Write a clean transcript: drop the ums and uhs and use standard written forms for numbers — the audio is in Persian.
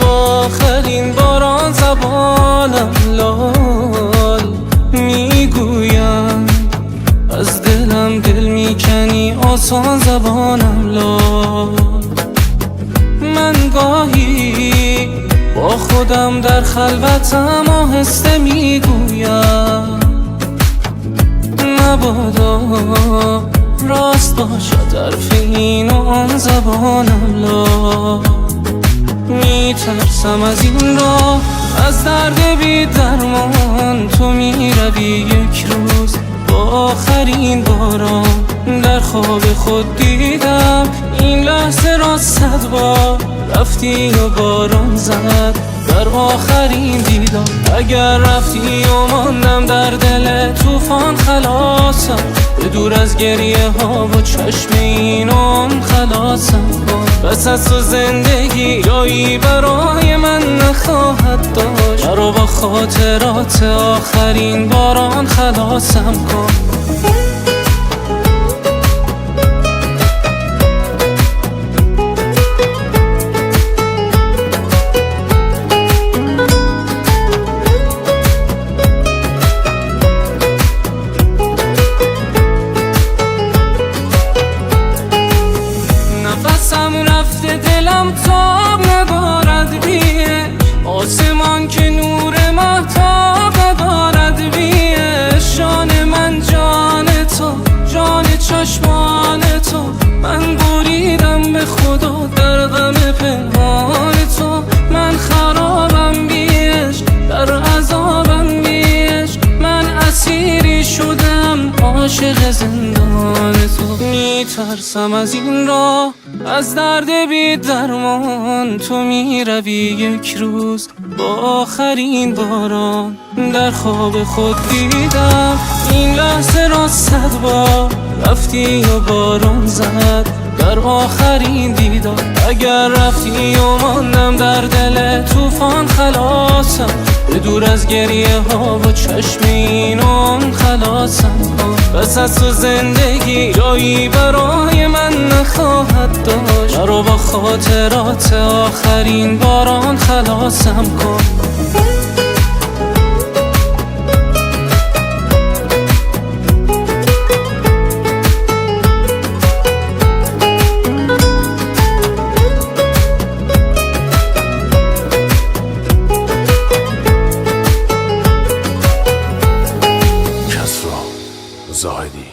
با آخرین باران زبانم لال میگویم، از دلم دل میکنی آسان زبانم لال. من گاهی با خودم در خلوتم آهسته میگویم، مبادا راست باشد حرف این و آن زبانم لا. میترسم از این راه، از درد بی درمان تو میروی یک روز با آخرین باران. در خواب خود دیدم این لحظه را 100 بار، رفتی و باران زد در آخرین دیدار. اگر رفتی و ماندم در دل طوفان خلاصم، به دور از گریه ها و چشم اینم خلاصم کن. بس از تو زندگی جایی برای من نخواهد داشت، مرا با خاطرات آخرین باران خلاصم کن. رفته دلم تاب ندارد بیه، آسمان که نور مهتاب ندارد بیه. شان من جان تو، جان چشمان تو، من بریدم به خدا در غم پنهان تو. من خرابم بیش، در عذابم بیش، من اسیری شدم عاشق زندان تو. میترسم از این راه، از درد بی درمان تو میروی یک روز با آخرین باران. در خواب خود دیدم این لحظه را 100 بار، رفتی و باران زد در آخرین دیدار. اگر رفتی و ماندم در دل طوفان خلاصم، به دور از گریه ها و چشم اینم خلاصم کن. بس از تو زندگی جایی برای من نخواهد داشت، مرا با خاطرات آخرین باران خلاصم کن. زاهدی